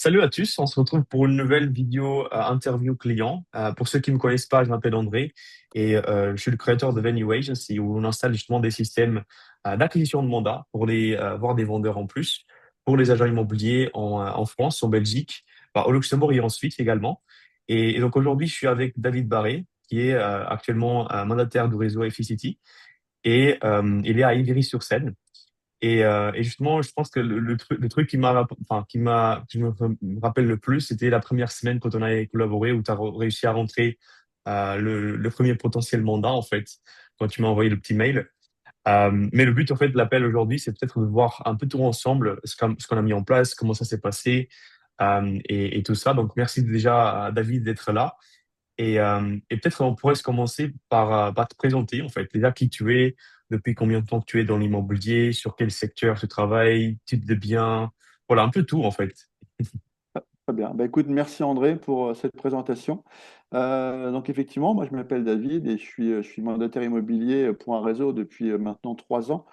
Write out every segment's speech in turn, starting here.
Salut à tous, on se retrouve pour une nouvelle vidéo interview client. Pour ceux qui ne me connaissent pas, je m'appelle André et je suis le créateur de Venue Agency où on installe justement des systèmes d'acquisition de mandats pour les voir des vendeurs en plus pour les agents immobiliers en France, en Belgique, au Luxembourg et en Suisse également. Et donc aujourd'hui, je suis avec David Barré qui est actuellement mandataire du réseau Efficity et il est à Ivry-sur-Seine. Et justement, je pense que le truc qui me rappelle le plus, c'était la première semaine quand on avait collaboré, où tu as réussi à rentrer le premier potentiel mandat, en fait, quand tu m'as envoyé le petit mail. Mais le but, en fait, de l'appel aujourd'hui, c'est peut-être de voir un peu tout ensemble ce qu'on a mis en place, comment ça s'est passé, et tout ça. Donc, merci déjà à David d'être là. Et peut-être on pourrait se commencer par te présenter, en fait. Déjà, qui tu es, depuis combien de temps tu es dans l'immobilier, sur quel secteur tu travailles, type de biens, voilà, un peu tout, en fait. Très bien. Bah, écoute, merci André pour cette présentation. Donc effectivement, moi je m'appelle David et je suis mandataire immobilier pour un réseau depuis maintenant 3 ans.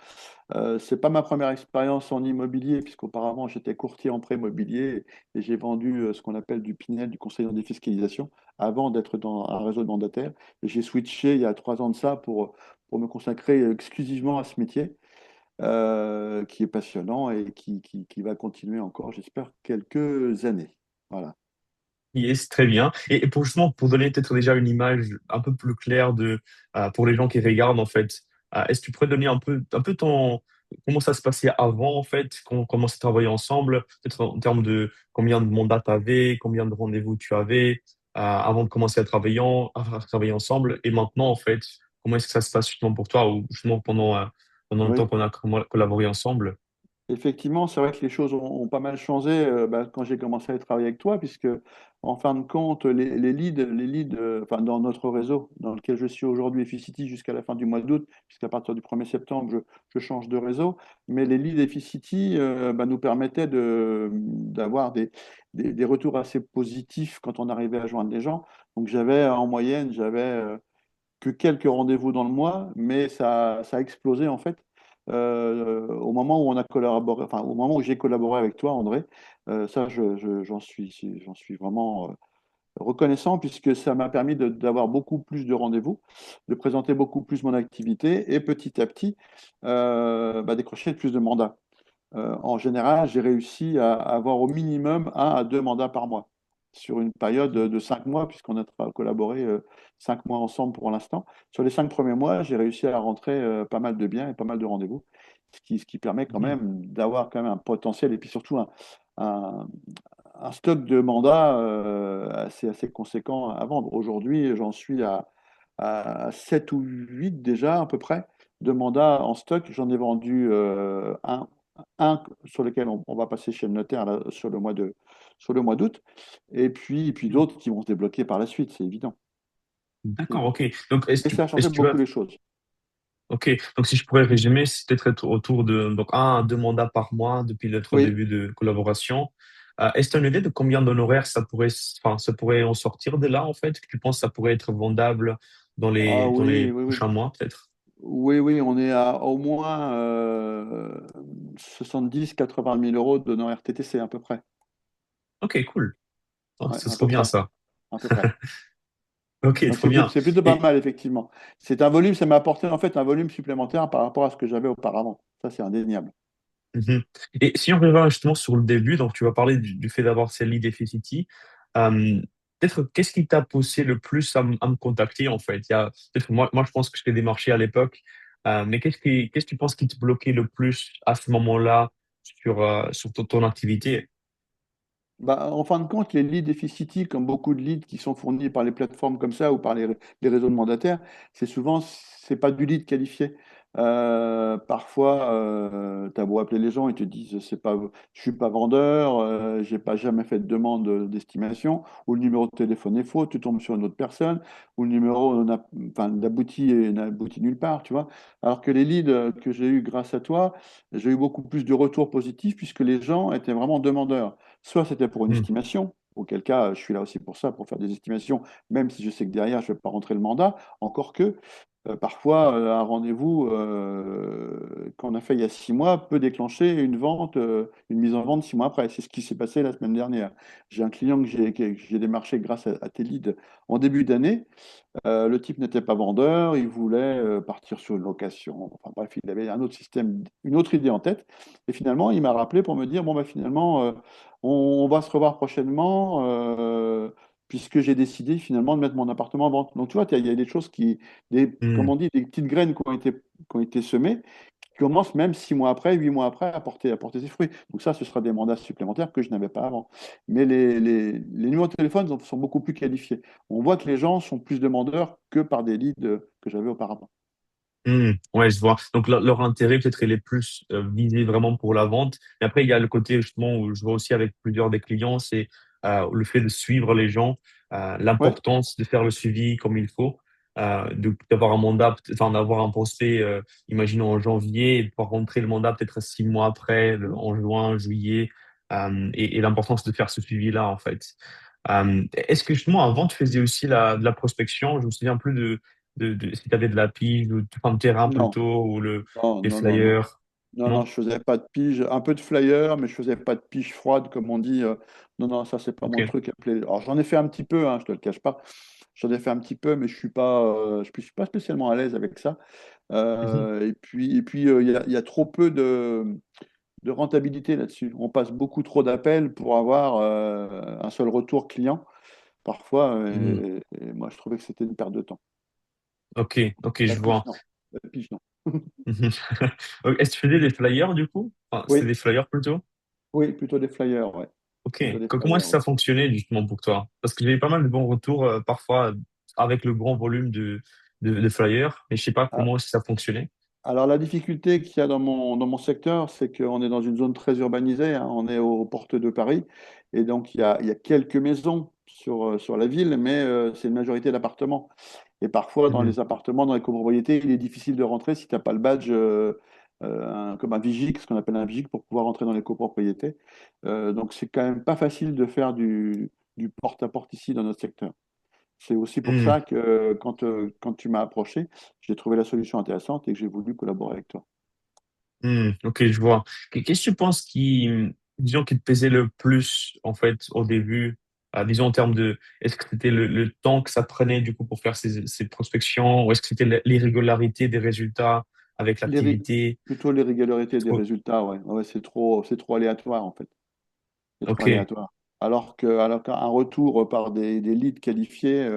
C'est pas ma première expérience en immobilier puisqu'auparavant j'étais courtier en prêt immobilier et j'ai vendu ce qu'on appelle du Pinel, du conseil en défiscalisation, avant d'être dans un réseau de mandataires. Et j'ai switché il y a 3 ans de ça pour me consacrer exclusivement à ce métier qui est passionnant et qui va continuer encore, j'espère, quelques années. Voilà. Yes, très bien. Et pour justement, pour donner peut-être déjà une image un peu plus claire pour les gens qui regardent, en fait, est-ce que tu pourrais donner un peu comment ça se passait avant, en fait, quand on commençait à travailler ensemble, peut-être en termes de combien de mandats tu avais, combien de rendez-vous tu avais, avant de commencer à travailler ensemble, et maintenant, en fait, comment est-ce que ça se passe justement pour toi, ou justement pendant le temps Oui. qu'on a collaboré ensemble? Effectivement, c'est vrai que les choses ont pas mal changé quand j'ai commencé à travailler avec toi, puisque en fin de compte, les leads enfin, dans notre réseau, dans lequel je suis aujourd'hui, Efficity, jusqu'à la fin du mois d'août, puisqu'à partir du 1er septembre, je change de réseau, mais les leads Efficity nous permettaient d'avoir des retours assez positifs quand on arrivait à joindre les gens. Donc en moyenne, j'avais que quelques rendez-vous dans le mois, mais ça a explosé en fait. Au moment où on a collaboré, enfin au moment où j'ai collaboré avec toi, André, ça j'en suis vraiment reconnaissant puisque ça m'a permis d'avoir beaucoup plus de rendez-vous, de présenter beaucoup plus mon activité et petit à petit décrocher plus de mandats. En général, j'ai réussi à avoir au minimum 1 à 2 mandats par mois sur une période de 5 mois, puisqu'on a collaboré 5 mois ensemble pour l'instant. Sur les 5 premiers mois, j'ai réussi à rentrer pas mal de biens et pas mal de rendez-vous, ce qui permet quand Mhm. même d'avoir quand même un potentiel et puis surtout un- un stock de mandats assez conséquent à vendre. Aujourd'hui, j'en suis à 7 ou 8 déjà à peu près de mandats en stock. J'en ai vendu un sur lequel on va passer chez le notaire là, sur le mois d'août, et puis d'autres qui vont se débloquer par la suite, c'est évident. D'accord, ok. Donc, est-ce Mais que tu, ça a changé est-ce que tu beaucoup as les choses. Ok, donc si je pourrais résumer, c'est peut-être autour de donc 1 à 2 mandats par mois depuis notre Oui. début de collaboration. Est-ce que tu as une idée de combien d'honoraires ça pourrait en sortir de là, en fait, que tu penses que ça pourrait être vendable dans Ah les, dans oui, les oui, oui. prochains mois, peut-être? Oui, oui, on est à au moins 70 000 à 80 000 euros d'honoraires TTC à peu près. Ok, cool. Oh, Ouais, c'est à trop peu bien près. ça. À peu près. Ok, Donc trop c'est plutôt, bien. c'est plutôt pas Et, mal, effectivement. C'est un volume, ça m'a apporté en fait un volume supplémentaire par rapport à ce que j'avais auparavant. Ça, c'est indéniable. mhm. Et si on revient justement sur le début, donc tu vas parler du fait d'avoir ces lead Deficity, peut-être qu'est-ce qui t'a poussé le plus à me contacter en fait? Peut-être moi je pense que je t'ai démarché à l'époque, mais qu'est-ce que tu penses qui te bloquait le plus à ce moment-là sur ton activité? En fin de compte, les leads Efficity, comme beaucoup de leads qui sont fournis par les plateformes comme ça ou par les réseaux de mandataires, c'est pas du lead qualifié. Parfois, tu as beau appeler les gens, ils te disent je suis pas vendeur, j'ai pas jamais fait de demande d'estimation, ou le numéro de téléphone est faux, tu tombes sur une autre personne, ou le numéro enfin, n'aboutit nulle part, tu vois. Alors que les leads que j'ai eu grâce à toi, j'ai eu beaucoup plus de retours positifs puisque les gens étaient vraiment demandeurs. Soit c'était pour une Hmm. estimation, auquel cas je suis là aussi pour ça, pour faire des estimations, même si je sais que derrière je ne vais pas rentrer le mandat, encore que. parfois, un rendez-vous qu'on a fait il y a 6 mois peut déclencher une vente, une mise en vente 6 mois après. C'est ce qui s'est passé la semaine dernière. J'ai un client que j'ai démarché grâce à tes leads en début d'année. Le type n'était pas vendeur, il voulait partir sur une location. Enfin bref, il avait un autre système, une autre idée en tête. Et finalement, il m'a rappelé pour me dire, bon, bah, finalement, on va se revoir prochainement, puisque j'ai décidé finalement de mettre mon appartement en vente. Donc tu vois, il y a des choses comme Hmm. on dit, des petites graines qui ont été semées, qui commencent même 6 mois après, 8 mois après à porter ses fruits. Donc ça, ce sera des mandats supplémentaires que je n'avais pas avant. Mais les numéros de téléphone sont beaucoup plus qualifiés. On voit que les gens sont plus demandeurs que par des leads que j'avais auparavant. Ouais, je vois. Donc leur intérêt peut-être il est plus visé vraiment pour la vente. Et après il y a le côté justement où je vois aussi avec plusieurs des clients, c'est le fait de suivre les gens, Ouais, l'importance de faire le suivi comme il faut, d'avoir un mandat, enfin d'avoir un prospect, imaginons en janvier, et de pouvoir rentrer le mandat peut-être 6 mois après, en juin, juillet, et l'importance de faire ce suivi-là en fait. Est-ce que justement avant tu faisais aussi de la prospection? Je me souviens plus si tu avais de la pige ou enfin, de terrain non, plutôt non, des non, non, non. flyers. Non, non, Non? je faisais pas de pige, un peu de flyer, mais je faisais pas de pige froide, comme on dit. Non, non, ça, c'est pas Ok. mon truc. Alors, j'en ai fait un petit peu, hein, je te le cache pas. J'en ai fait un petit peu, mais je suis pas spécialement à l'aise avec ça. Mhm. Et puis, il y a trop peu de rentabilité là-dessus. On passe beaucoup trop d'appels pour avoir un seul retour client, parfois. Hmm. Et moi, je trouvais que c'était une perte de temps. Ok, ok, La je pige, vois. non. La pige, non. Mhm. Est-ce que tu faisais des flyers du coup? Enfin, c'était Oui, des flyers plutôt? oui, plutôt des flyers, ouais. Ok. Plutôt des Comment est-ce flyers, que ouais. ça fonctionnait justement pour toi? Parce que j'ai eu pas mal de bons retours parfois avec le grand volume de flyers, mais je sais pas Ah, comment est-ce que ça fonctionnait. alors, la difficulté qu'il y a dans mon secteur, c'est qu'on est dans une zone très urbanisée, hein. On est aux portes de Paris. Et donc, il y a quelques maisons sur la ville, mais c'est une majorité d'appartements. Et parfois, dans Mhm. les appartements, dans les copropriétés, il est difficile de rentrer si tu n'as pas le badge comme un vigique, ce qu'on appelle un vigique, pour pouvoir rentrer dans les copropriétés. Donc, c'est quand même pas facile de faire du porte-à-porte ici dans notre secteur. C'est aussi pour Hmm. ça que quand tu m'as approché, j'ai trouvé la solution intéressante et que j'ai voulu collaborer avec toi. Ok, je vois. Qu'est-ce que tu penses disons, qui te pesait le plus, en fait, au début, disons, en termes est-ce que c'était le temps que ça prenait, du coup, pour faire ces prospections, ou est-ce que c'était l'irrégularité des résultats avec Les ré- l'activité? Plutôt l'irrégularité des Trop- résultats, ouais. Ouais, c'est trop aléatoire en fait. C'est trop Ok. aléatoire. Alors qu'un retour par des leads qualifiés,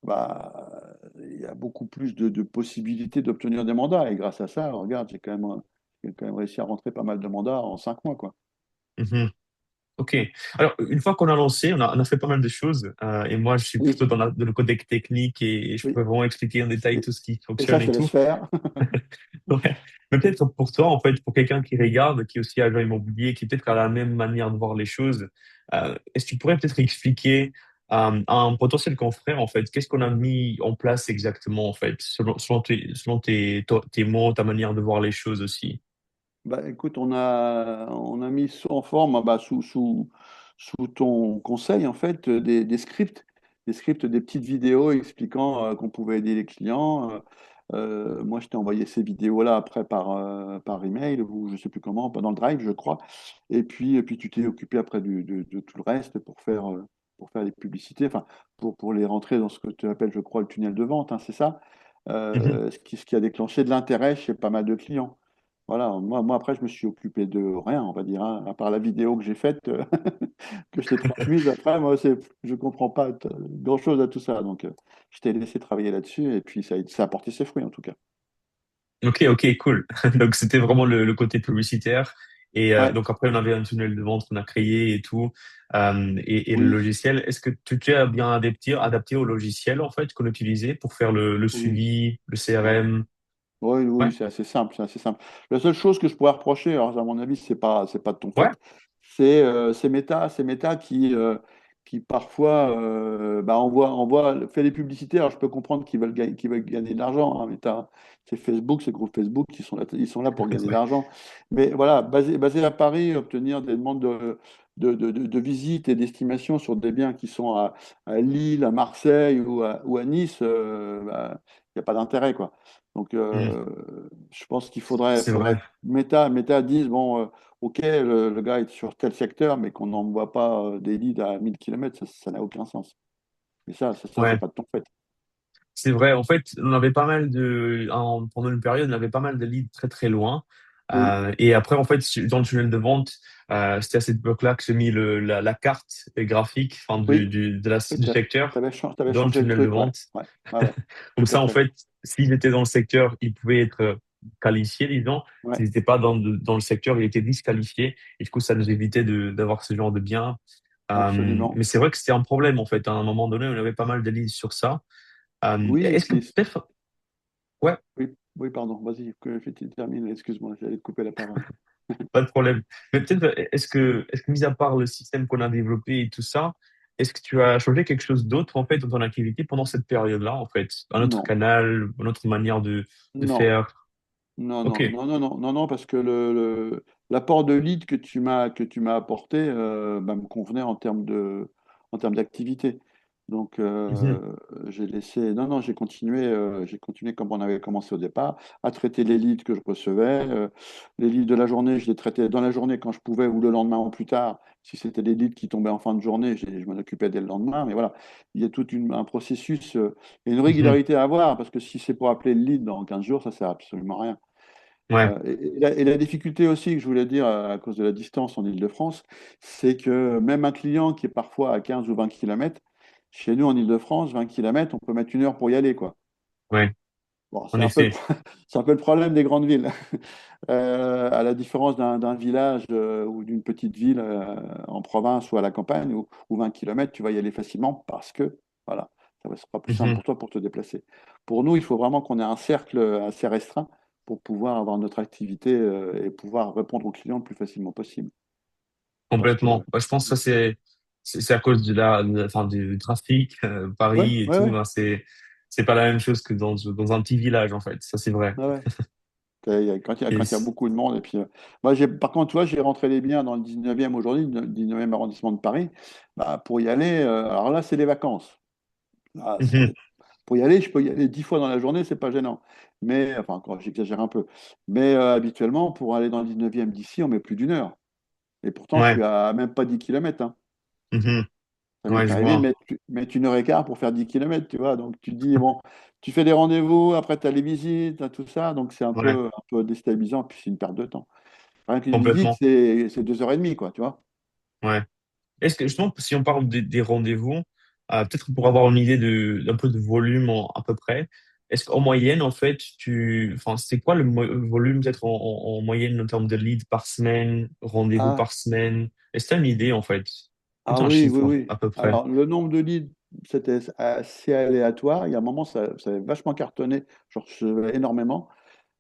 il y a beaucoup plus de possibilités d'obtenir des mandats. Et grâce à ça, regarde, j'ai quand même réussi à rentrer pas mal de mandats en 5 mois, quoi. Mhm. Ok. Alors, une fois qu'on a lancé, on a fait pas mal de choses, et moi, je suis Oui, plutôt dans le côté technique et je oui. peux vraiment expliquer en détail Et, tout ce qui et ça, fonctionne je te et laisse tout. faire. Ouais. Mais peut-être pour toi, en fait, pour quelqu'un qui regarde, qui est aussi agent immobilier, qui peut-être a la même manière de voir les choses, est-ce que tu pourrais peut-être expliquer à un potentiel confrère, en fait, qu'est-ce qu'on a mis en place exactement, en fait, selon tes mots, ta manière de voir les choses aussi? Bah, écoute, on a mis en forme, sous ton conseil, en fait, des scripts, des petites vidéos expliquant qu'on pouvait aider les clients. Moi, je t'ai envoyé ces vidéos-là après par email ou je sais plus comment, dans le Drive, je crois. Et puis tu t'es occupé après de tout le reste pour faire les publicités, enfin, pour les rentrer dans ce que tu appelles, je crois, le tunnel de vente, hein, c'est ça? Mhm. Ce qui a déclenché de l'intérêt chez pas mal de clients. Voilà, moi après, je me suis occupé de rien, on va dire, hein, à part la vidéo que j'ai faite, que je t'ai transmise. Après, moi, je ne comprends pas grand-chose à tout ça. Donc, je t'ai laissé travailler là-dessus et puis ça a porté ses fruits en tout cas. Ok, ok, cool. Donc c'était vraiment le côté publicitaire. Et Ouais, donc après, on avait un tunnel de vente qu'on a créé et tout. Et le oui, logiciel, est-ce que tu as bien adapté au logiciel en fait qu'on utilisait pour faire le oui, suivi, le ouais. CRM? Oui, Ouais, oui, c'est assez simple, c'est assez simple. La seule chose que je pourrais reprocher, alors à mon avis, c'est pas de ton ouais. fait, c'est Meta qui parfois fait des publicités. Alors je peux comprendre qu'ils veulent gagner de l'argent, hein. Meta, c'est Facebook, c'est le groupe Facebook, ils sont là pour gagner de Ouais. l'argent. Mais voilà, basé à Paris, obtenir des demandes de visites et d'estimations sur des biens qui sont à Lille, à Marseille ou à Nice, bah, il n'y a pas d'intérêt, quoi. Donc, Hmm. je pense qu'il C'est faudrait vrai. que Meta dise, bon, OK, le gars est sur tel secteur, mais qu'on n'envoie pas des leads à 1000 km, ça n'a aucun sens. Mais ça, c'est Ouais. pas de ton fait. C'est vrai, en fait, on avait pas mal pendant une période, on avait pas mal de leads très très loin. Oui, Et après, en fait, dans le tunnel de vente, c'était à cette époque-là que j'ai mis la carte graphique, enfin, oui, oui, du secteur t'avais dans le changé le tunnel de truc, ouais. vente. Ouais, ouais, ouais, Comme tout à ça, en fait. fait, s'il était dans le secteur, il pouvait être qualifié, disons. Ouais, S'il n'était pas dans le secteur, il était disqualifié. Et du coup, ça nous évitait d'avoir ce genre de biens. Mais absolument. c'est vrai que c'était un problème, en fait. À un moment donné, on avait pas mal de leads sur ça. Oui, et Est-ce que puis, peut-être, ouais, oui, oui, pardon, vas-y, que tu termines, excuse-moi, j'allais te couper la parole. pas de problème. Mais peut-être, mis à part le système qu'on a développé et tout ça, est-ce que tu as changé quelque chose d'autre, en fait, dans ton activité pendant cette période-là, en fait? Un autre Non, canal, une autre manière de non. faire? Non, Ok. non, non, non, non, non, non, parce que l'apport de lead que tu m'as apporté bah, me convenait en termes d'activité. Donc, Mhm, j'ai laissé, non, non, j'ai continué comme on avait commencé au départ, à traiter les leads que je recevais. Les leads de la journée, je les traitais dans la journée quand je pouvais ou le lendemain ou plus tard. Si c'était des leads qui tombaient en fin de journée, je m'en occupais dès le lendemain. Mais voilà, il y a un processus et une mhm. régularité à avoir, parce que si c'est pour appeler le lead dans 15 jours, ça sert absolument à rien. Ouais, Et la difficulté aussi que je voulais dire à cause de la distance en Île-de-France, c'est que même un client qui est parfois à 15 ou 20 km, chez nous en Île-de-France, 20 km, on peut mettre 1 heure pour y aller, quoi. ouais, Bon, en effet. c'est un peu le problème des grandes villes. À la différence d'un village ou d'une petite ville en province ou à la campagne, où 20 km, tu vas y aller facilement parce que, voilà, sera plus simple Mhm. pour toi pour te déplacer. Pour nous, il faut vraiment qu'on ait un cercle assez restreint pour pouvoir avoir notre activité et pouvoir répondre aux clients le plus facilement possible. Parce que, Complètement. Ouais, je pense que ça, c'est à cause enfin, du trafic, ouais, Paris et ouais, tout. ouais, Ben, c'est pas la même chose que dans un petit village, en fait. Ça, c'est vrai. ouais, ouais. Et Quand il y a beaucoup de monde. Et puis, moi, par contre, tu vois, j'ai rentré les biens dans le 19e aujourd'hui, le 19e arrondissement de Paris. Bah, pour y aller, alors là, c'est les vacances. Là, Mhm. pour y aller, je peux y aller 10 fois dans la journée, c'est pas gênant. Mais, enfin, encore, j'exagère un peu. Mais habituellement, pour aller dans le 19e d'ici, on met plus d'1 heure. Et pourtant, je Ouais. suis à même pas 10 km. Mhm. Ça m'est Ouais, je arrivé de vois. mettre 1 heure et quart pour faire 10 km, tu vois. Donc, tu te dis, bon, tu fais des rendez-vous, après, tu as les visites, t'as tout ça. Donc, c'est Ouais, un peu déstabilisant, puis c'est une perte de temps. Rien qu'une visite, complètement. c'est 2 heures et demie, quoi, tu vois. Ouais. Est-ce que, justement, si on parle des rendez-vous, peut-être pour avoir une idée d'un peu de volume à peu près, est-ce qu'en moyenne, en fait, enfin, c'est quoi le volume peut-être en moyenne en termes de leads par semaine, rendez-vous Ah, par semaine? Est-ce que tu as une idée, en fait? ah Peut-être un oui, oui, chiffre, oui. à peu près. Alors, le nombre de leads, c'était assez aléatoire. Il y a un moment, ça avait vachement cartonné. Je recevais énormément.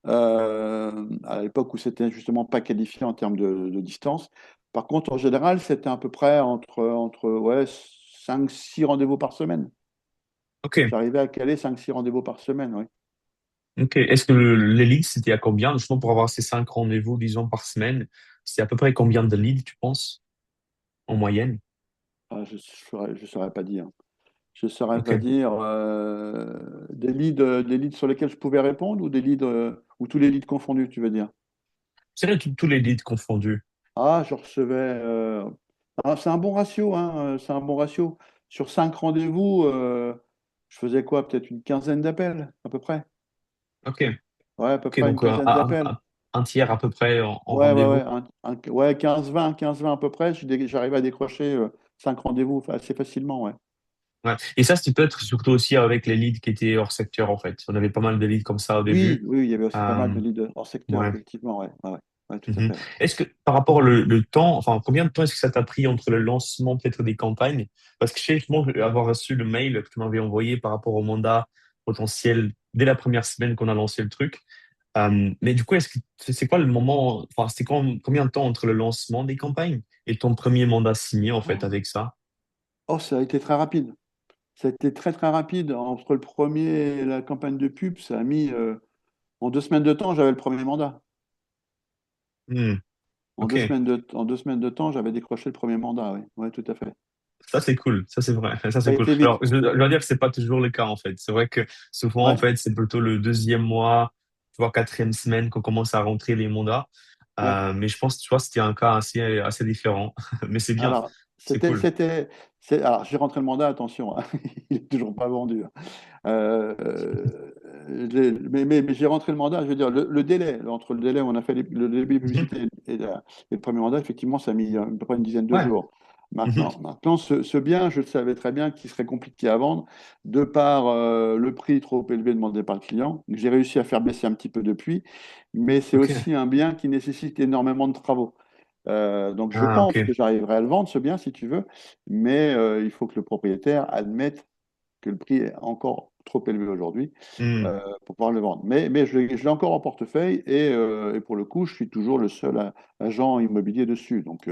À l'époque où c'était justement pas qualifié en termes de distance. Par contre, en général, c'était à peu près entre ouais, 5-6 rendez-vous par semaine. OK. J'arrivais à caler 5-6 rendez-vous par semaine, oui. OK. Est-ce que les leads, c'était à combien? Justement, pour avoir ces 5 rendez-vous, disons, par semaine, c'est à peu près combien de leads, tu penses, en moyenne? Ah, je saurais pas dire. Je saurais pas OK. dire des leads sur lesquels je pouvais répondre ou des leads ou tous les leads confondus, tu veux dire? C'est vrai, tous les leads confondus. Ah, je recevais. C'est un bon ratio, hein, c'est un bon ratio. Sur 5 rendez-vous, je faisais quoi? Peut-être une quinzaine d'appels, à peu près. OK. Ouais, à peu OK, près une donc quinzaine d'appels. un tiers à peu près en Ouais, ouais, ouais. rendez-vous. Ouais, 15-20 à peu près. J'arrive à décrocher 5 rendez-vous assez facilement, ouais. Ouais. Et ça, c'était peut-être surtout aussi avec les leads qui étaient hors secteur, en fait. On avait pas mal de leads comme ça au Oui, début. oui, il y avait aussi pas mal Euh, de leads hors secteur, ouais. effectivement, ouais. Ouais, ouais. Ouais, tout à Mhm. fait, ouais. Est-ce que par rapport le temps, enfin, combien de temps est-ce que ça t'a pris entre le lancement peut-être des campagnes? Parce que je sais justement avoir reçu le mail que tu m'avais envoyé par rapport au mandat potentiel dès la première semaine qu'on a lancé le truc. Mais du coup, est-ce que c'est quoi le moment, enfin, c'était combien de temps entre le lancement des campagnes et ton premier mandat signé, en fait, Oh, avec ça? oh, ça a été très rapide. Ça a été très, très rapide. Entre le premier et la campagne de pub, ça a mis, en 2 semaines de temps, j'avais le premier mandat. Hmm. Ok. En 2 semaines de temps, j'avais décroché le premier mandat, oui. Ouais, tout à fait. Ça, c'est cool. Ça, c'est vrai. Ça, Ça c'est a cool. été vite. Alors, je dois dire que c'est pas toujours le cas, en fait. C'est vrai que souvent, en Ouais, fait, c'est plutôt le deuxième mois, tu vois, quatrième semaine qu'on commence à rentrer les mandats. ouais. Mais je pense, tu vois, c'était un cas assez différent. Mais c'est bien. Alors, C'est cool. alors, j'ai rentré le mandat, attention, hein. Il est toujours pas vendu, hein. Mais j'ai rentré le mandat, je veux dire, le délai, entre le délai où on a fait le début de Mhm. publicité et le premier mandat, effectivement, ça a mis à peu près une dizaine de Ouais. jours. Mhm. Maintenant ce bien, je le savais très bien qu'il serait compliqué à vendre de par le prix trop élevé demandé par le client, que j'ai réussi à faire baisser un petit peu depuis, mais c'est Ok. aussi un bien qui nécessite énormément de travaux. Donc je Ah, pense que ok. j'arriverai à le vendre, ce bien, si tu veux, mais il faut que le propriétaire admette que le prix est encore trop élevé aujourd'hui Hmm. pour pouvoir le vendre. Mais je l'ai encore en portefeuille et pour le coup, je suis toujours le seul agent immobilier dessus. Donc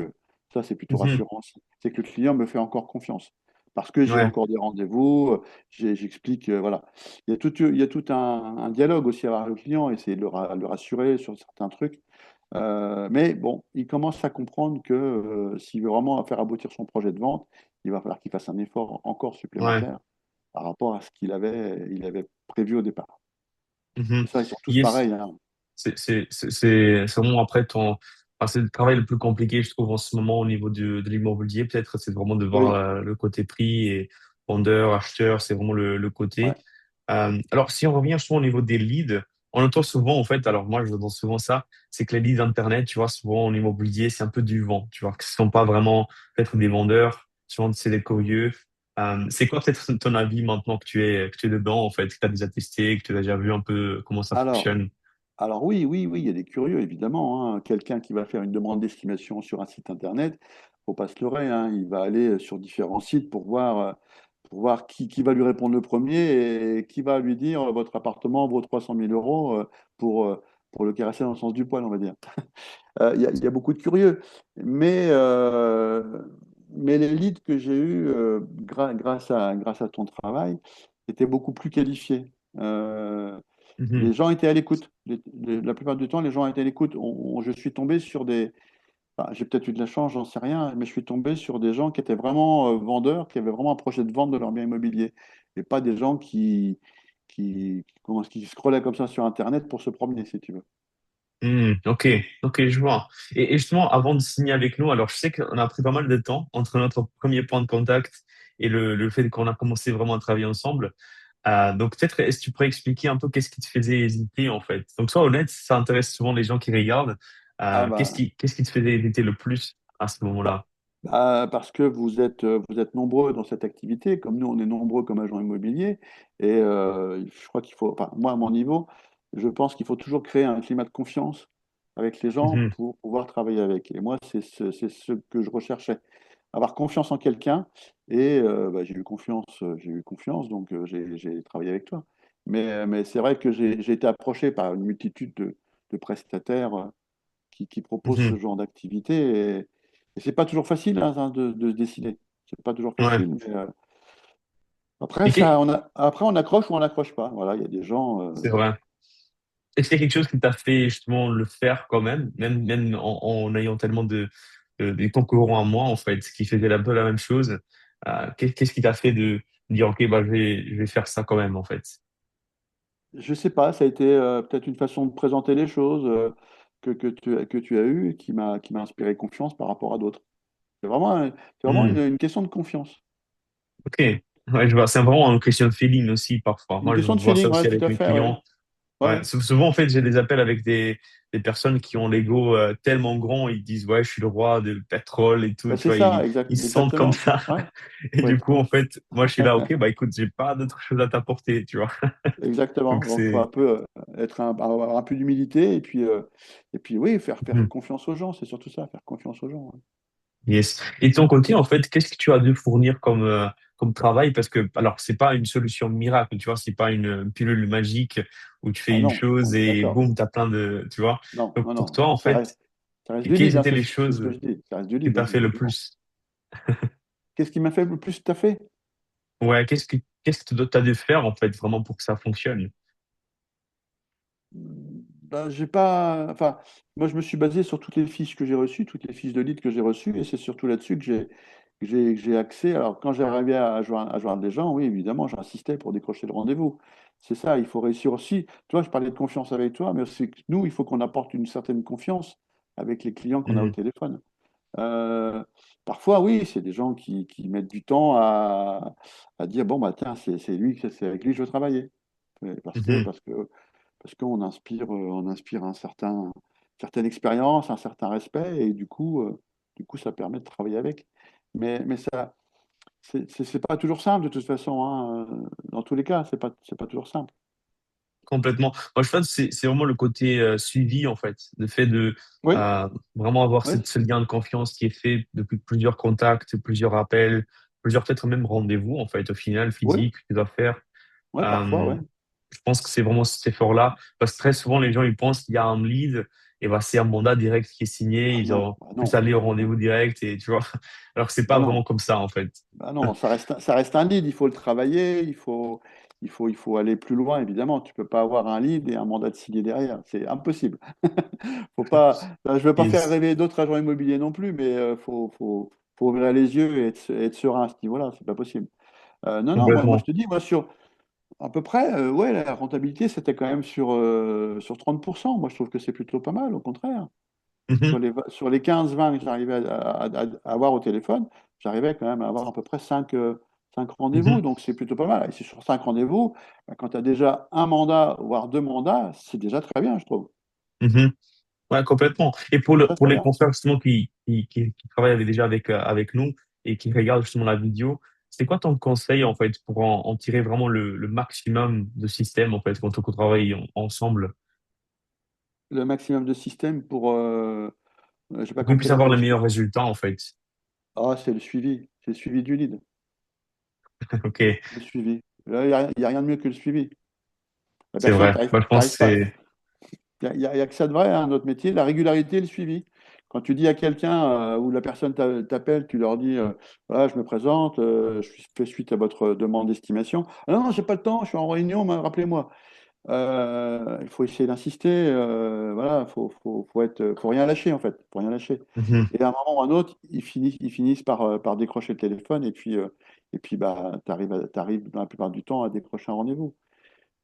ça, c'est plutôt Mhm. rassurant aussi. C'est que le client me fait encore confiance. Parce que j'ai Ouais. encore des rendez-vous, j'explique, voilà. Il y a tout un dialogue aussi avec le client, essayer de le rassurer sur certains trucs. Mais bon, il commence à comprendre que s'il veut vraiment faire aboutir son projet de vente, il va falloir qu'il fasse un effort encore Ouais. supplémentaire par rapport à ce qu'il avait prévu au départ. Mhm. Et ça, ils sont tous Yes. pareils, hein. C'est vraiment après c'est le travail le plus compliqué, je trouve, en ce moment au niveau de l'immobilier. Peut-être, c'est vraiment de voir Oui, le côté prix et vendeur, acheteur, c'est vraiment le côté. ouais. Alors, si on revient justement au niveau des leads, on entend souvent, en fait, alors moi, je entends souvent ça, c'est que les leads Internet, tu vois, souvent en immobilier, c'est un peu du vent, tu vois, que ce ne sont pas vraiment peut-être des vendeurs, souvent c'est des curieux. C'est quoi peut-être ton avis maintenant que tu es dedans, en fait, que tu as déjà testé, que tu as déjà vu un peu comment ça Alors, fonctionne? alors oui, oui, oui, il y a des curieux, évidemment, hein. Quelqu'un qui va faire une demande d'estimation sur un site internet, faut pas se leurrer, hein. Il va aller sur différents sites pour voir qui va lui répondre le premier et qui va lui dire votre appartement vaut 300 000 euros pour le caresser dans le sens du poil, on va dire. Il y a beaucoup de curieux. Mais, euh, mais les leads que j'ai eus grâce à ton travail étaient beaucoup plus qualifiés. Les Mhm. gens étaient à l'écoute. La plupart du temps, les gens étaient à l'écoute. Je suis tombé sur des... enfin, j'ai peut-être eu de la chance, j'en sais rien, mais je suis tombé sur des gens qui étaient vraiment vendeurs, qui avaient vraiment un projet de vente de leur bien immobilier. Et pas des gens qui scrollaient comme ça sur Internet pour se promener, si tu veux. Ok, ok, je vois. Et justement, avant de signer avec nous, alors je sais qu'on a pris pas mal de temps entre notre premier point de contact et le fait qu'on a commencé vraiment à travailler ensemble. Donc peut-être, est-ce que tu pourrais expliquer un peu qu'est-ce qui te faisait hésiter en fait? Donc sois honnête, ça intéresse souvent les gens qui regardent. Ah Qu'est-ce qui te faisait hésiter le plus à ce bah, moment-là? parce que vous êtes nombreux dans cette activité, comme nous, on est nombreux comme agents immobiliers. Et je crois qu'il faut, enfin, moi, à mon niveau, je pense qu'il faut toujours créer un climat de confiance avec les gens Mhm, pour pouvoir travailler avec. Et moi, c'est ce que je recherchais. Avoir confiance en quelqu'un. Et bah, j'ai eu confiance, donc j'ai travaillé avec toi. Mais c'est vrai que j'ai été approché par une multitude de prestataires qui proposent ce mhm. genre d'activité. Et c'est pas toujours facile, hein, de se décider. C'est pas toujours Ouais. facile, mais après, Et après, on accroche ou on n'accroche pas. Voilà, il y a des gens. c'est vrai. Est-ce qu'il y a quelque chose qui t'a fait justement le faire quand même en ayant tellement de concurrents à moi, en fait, qui faisaient un peu la même chose? Qu'est-ce qui t'a fait de dire, OK, bah, je vais faire ça quand même, en fait? Je sais pas, ça a été peut-être une façon de présenter les choses que tu as eue et qui m'a inspiré confiance par rapport à d'autres. C'est vraiment Hmm, une question de confiance. OK. Ouais, je vois. C'est vraiment une question de feeling aussi, parfois. Une Moi, je question de vois ça feeling, aussi ouais, tout avec à mes fait, ouais. clients. Ouais, Ouais, souvent, en fait, j'ai des appels avec des personnes qui ont l'ego tellement grand, ils disent, ouais, je suis le roi du pétrole et tout, bah, tu c'est vois, ça, ils se sentent comme exactement. ça. Ouais, Et faut du être. coup, en fait, moi, je suis là, OK, bah écoute, j'ai pas d'autre chose à t'apporter, tu vois. Exactement. Donc, Donc, il faut un c'est... peu avoir un peu d'humilité et puis oui, faire confiance aux gens. C'est surtout ça, faire confiance aux gens, ouais. Yes. Et de ton côté, en fait, qu'est-ce que tu as dû fournir comme travail? Parce que, alors, c'est pas une solution miracle, tu vois, c'est pas une pilule magique où tu fais Ah une non, on chose est et d'accord. boum, t'as plein de, tu vois. Non, Donc, non, pour non. toi, en fait, Ça reste du quelles lead, hein, étaient c'est les c'est ce que choses je dis. Ça reste du que lead, t'as hein, fait le évidemment. plus? Qu'est-ce qui m'a fait le plus taffer? Ouais, qu'est-ce que tu as dû faire, en fait, vraiment pour que ça fonctionne? ben, j'ai pas, enfin, moi, je me suis basé sur toutes les fiches que j'ai reçues, toutes les fiches de lead que j'ai reçues, et c'est surtout là-dessus que j'ai accès. Alors, quand j'arrivais à joindre des gens, oui, évidemment, j'insistais pour décrocher le rendez-vous. C'est ça, il faut réussir aussi. Tu vois, je parlais de confiance avec toi, mais aussi que nous, il faut qu'on apporte une certaine confiance avec les clients qu'on a au Mhm. téléphone. Euh, Parfois, oui, c'est des gens qui mettent du temps à dire, bon, bah, tiens, c'est lui, c'est avec lui que je veux travailler. Mhm. Parce qu'on inspire, on inspire certaine expérience, un certain respect, et du coup, ça permet de travailler avec. Mais ça, c'est pas toujours simple de toute façon, hein. Dans tous les cas, c'est pas toujours simple. Complètement. Moi, je pense que c'est vraiment le côté suivi, en fait. Le fait de Oui, euh, vraiment avoir oui, ce lien de confiance qui est fait depuis plusieurs contacts, plusieurs appels, plusieurs peut-être même rendez-vous, en fait, au final, oui, physique, que tu dois faire. ouais, parfois, Euh, ouais. je pense que c'est vraiment cet effort-là. Parce que très souvent, les gens, ils pensent qu'il y a un lead et bah, c'est un mandat direct qui est signé. Ah Ils non, ont bah plus non, aller au bah non, rendez-vous direct et tu vois. Alors que c'est bah pas non. vraiment comme ça, en fait. Bah non, ça reste un lead, il faut le travailler, il faut aller plus loin, évidemment. Tu peux pas avoir un lead et un mandat de signer derrière, c'est impossible. Faut pas, je veux pas faire Yes. rêver d'autres agents immobiliers non plus, mais faut ouvrir les yeux et être serein à ce niveau-là, c'est pas possible. Non, non, moi je Complètement. te dis, moi sur à peu près, ouais, la rentabilité c'était quand même sur 30%. Moi je trouve que c'est plutôt pas mal, au contraire. Mhm. Sur les 15-20 que j'arrivais à avoir au téléphone, j'arrivais quand même à avoir à peu près 5 rendez-vous. Mhm. Donc, c'est plutôt pas mal. Et c'est sur 5 rendez-vous, bah, quand tu as déjà un mandat, voire deux mandats, c'est déjà très bien, je trouve. Mhm. Ouais, complètement. Et Très, pour très les bien. confrères justement qui travaillent déjà avec nous et qui regardent justement la vidéo, c'est quoi ton conseil en fait pour en tirer vraiment le maximum de système en fait quand on travaille ensemble Le maximum de systèmes j'ai pas pour qu'ils compris puissent la avoir le question. meilleur résultat en fait. Ah, c'est le suivi. C'est le suivi du lead. Ok, Le suivi. Là, il y a rien de mieux que le suivi. La c'est personne, vrai. Moi, je pense que t'arrives pas. c'est Il y a que ça de vrai, hein, notre métier, la régularité et le suivi. Quand tu dis à quelqu'un ou la personne t'appelle, tu leur dis voilà, je me présente, fais suite à votre demande d'estimation. Ah non, non, j'ai pas le temps, je suis en réunion, mais rappelez-moi. Il faut essayer d'insister, voilà, faut rien lâcher en fait, faut rien lâcher. Mhm. Et à un moment ou à un autre, ils finissent par décrocher le téléphone et puis bah, t'arrives dans la plupart du temps à décrocher un rendez-vous.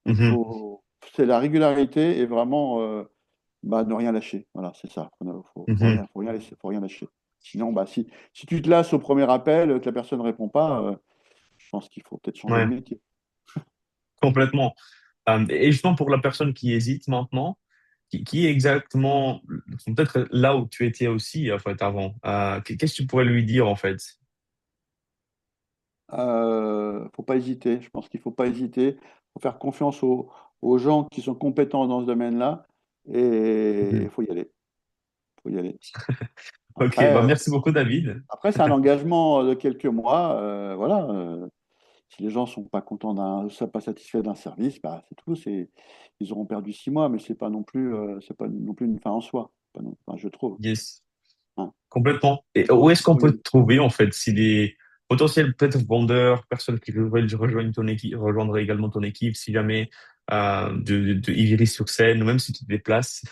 Donc Mhm. c'est la régularité et vraiment bah, ne rien lâcher. Voilà, c'est ça. Mhm. Faut rien lâcher. Sinon, bah, si tu te lasses au premier appel, que la personne ne répond pas, je pense qu'il faut peut-être changer de Ouais, métier. complètement. Et justement pour la personne qui hésite maintenant, qui est exactement peut-être là où tu étais aussi en fait avant. Qu'est-ce que tu pourrais lui dire en fait? Faut pas hésiter. Je pense qu'il faut pas hésiter. Faut faire confiance aux gens qui sont compétents dans ce domaine-là et Mhm. il faut y aller. Faut y aller. Ok, Après, bah merci beaucoup David. c'est un engagement de quelques mois. Voilà. Si les gens sont pas contents sont pas satisfaits d'un service, bah, c'est tout. Ils auront perdu 6 mois, mais c'est pas non plus une fin en soi. Enfin, je trouve. Yes, Hein. complètement. Et où est-ce qu'on Faut y peut aller. te trouver en fait si des potentiels peut-être vendeurs, personnes qui veulent rejoindre ton équipe, rejoindre également ton équipe, si jamais de Ivry-sur-Seine, ou même si tu te déplaces,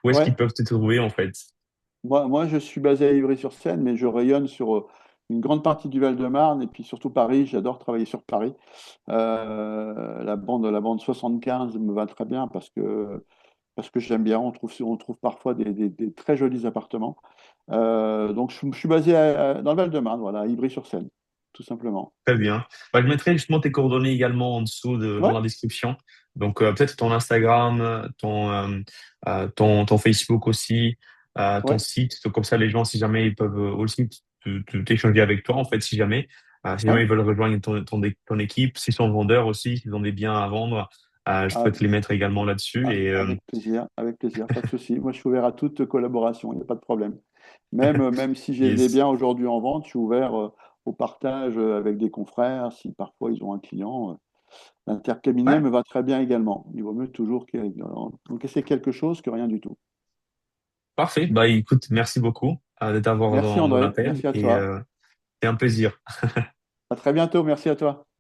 où est-ce qu'ils Ouais. peuvent te trouver en fait? Moi, je suis basé à Ivry-sur-Seine, mais je rayonne sur une grande partie du Val-de-Marne et puis surtout Paris. J'adore travailler sur Paris. La bande 75 me va très bien parce que j'aime bien. On trouve parfois des très jolis appartements. Donc, je suis basé dans le Val-de-Marne, voilà, à Ivry-sur-Seine, tout simplement. Très bien. Bah, je mettrai justement tes coordonnées également en dessous dans Ouais, la description. Donc peut-être ton Instagram, ton Facebook aussi, ton ouais. site. Donc, comme ça, les gens, si jamais ils peuvent aussi t'échanger avec toi, en fait, si Ouais. jamais ils veulent rejoindre ton équipe, s'ils sont vendeurs aussi, s'ils ont des biens à vendre, je peux te les mettre également là-dessus. Et Avec plaisir, pas de souci. Moi, je suis ouvert à toute collaboration, il n'y a pas de problème. Même si j'ai des yes. biens aujourd'hui en vente, je suis ouvert au partage avec des confrères. Si parfois ils ont un client, l'intercabinet Ouais, me va très bien également. Il vaut mieux toujours donc c'est quelque chose que rien du tout. parfait. Bah écoute, merci beaucoup de t'avoir Merci dans André, l'appel merci à et toi. c'est un plaisir. À très bientôt, merci à toi.